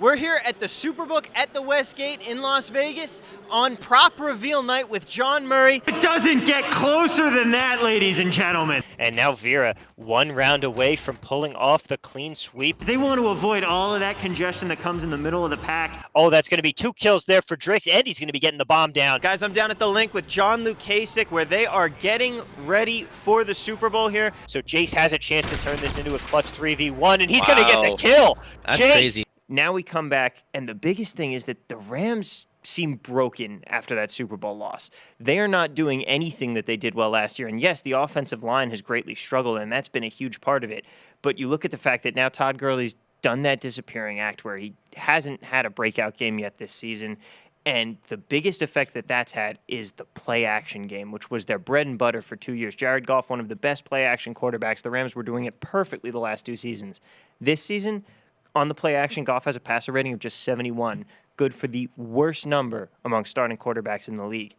We're here at the Superbook at the Westgate in Las Vegas on prop reveal night with John Murray. It doesn't get closer than that, ladies and gentlemen. And now Vera, one round away from pulling off the clean sweep. They want to avoid all of that congestion that comes in the middle of the pack. Oh, that's going to be 2 kills there for Drix, and he's going to be getting the bomb down. Guys, I'm down at the link with John Lukasik where they are getting ready for the Super Bowl here. So Jace has a chance to turn this into a clutch 3v1, and he's going to get the kill. That's Jace. crazy. Now we come back, and the biggest thing is that the Rams seem broken after that Super Bowl loss. They are not doing anything that they did well last year. And yes, the offensive line has greatly struggled, and that's been a huge part of it. But you look at the fact that now Todd Gurley's done that disappearing act where he hasn't had a breakout game yet this season. And the biggest effect that that's had is the play-action game, which was their bread and butter for 2 years. Jared Goff, one of the best play-action quarterbacks. The Rams were doing it perfectly the last 2 seasons. This season, on the play-action, Goff has a passer rating of just 71, good for the worst number among starting quarterbacks in the league.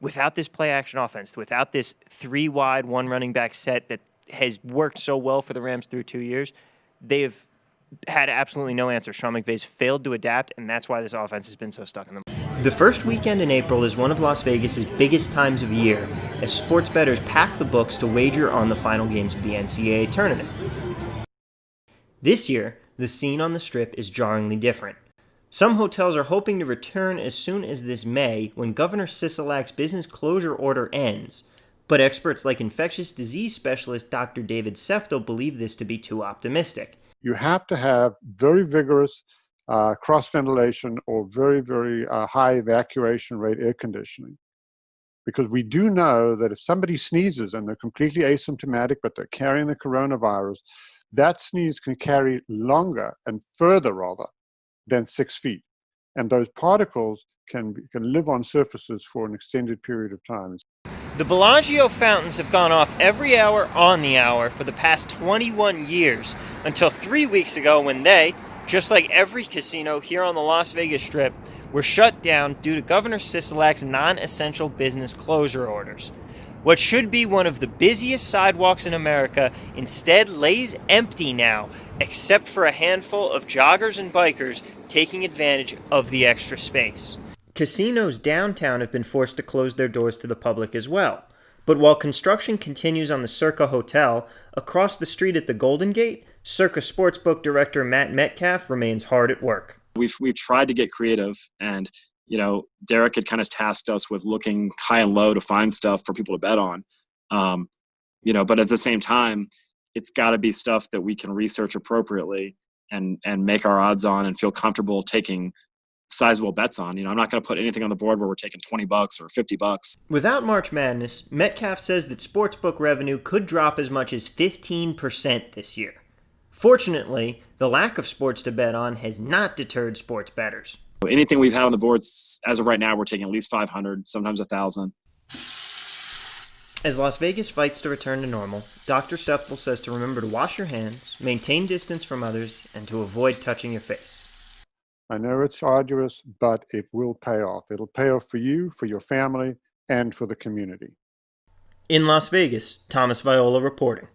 Without this play-action offense, without this 3-wide, 1 running back set that has worked so well for the Rams through 2 years, they've had absolutely no answer. Sean McVay's failed to adapt, and that's why this offense has been so stuck in them. The first weekend in April is one of Las Vegas's biggest times of year, as sports bettors pack the books to wager on the final games of the NCAA tournament. This year, the scene on the Strip is jarringly different. Some hotels are hoping to return as soon as this May when Governor Sisolak's business closure order ends, but experts like infectious disease specialist Dr. David Sefto believe this to be too optimistic. You have to have very vigorous cross-ventilation or very, very high evacuation rate air conditioning. Because we do know that if somebody sneezes and they're completely asymptomatic but they're carrying the coronavirus, that sneeze can carry longer and further, rather, than 6 feet. And those particles can live on surfaces for an extended period of time. The Bellagio fountains have gone off every hour on the hour for the past 21 years, until 3 weeks ago when they, just like every casino here on the Las Vegas Strip, were shut down due to Governor Sisolak's non-essential business closure orders. What should be one of the busiest sidewalks in America instead lays empty now, except for a handful of joggers and bikers taking advantage of the extra space. Casinos downtown have been forced to close their doors to the public as well. But while construction continues on the Circa Hotel, across the street at the Golden Gate, Circa Sportsbook director Matt Metcalf remains hard at work. We've tried to get creative, and Derek had kind of tasked us with looking high and low to find stuff for people to bet on. But at the same time, it's got to be stuff that we can research appropriately and make our odds on and feel comfortable taking sizable bets on. I'm not going to put anything on the board where we're taking $20 or $50. Without March Madness, Metcalf says that sportsbook revenue could drop as much as 15% this year. Fortunately, the lack of sports to bet on has not deterred sports bettors. Anything we've had on the boards, as of right now, we're taking at least 500, sometimes 1,000. As Las Vegas fights to return to normal, Dr. Seftel says to remember to wash your hands, maintain distance from others, and to avoid touching your face. I know it's arduous, but it will pay off. It'll pay off for you, for your family, and for the community. In Las Vegas, Thomas Viola reporting.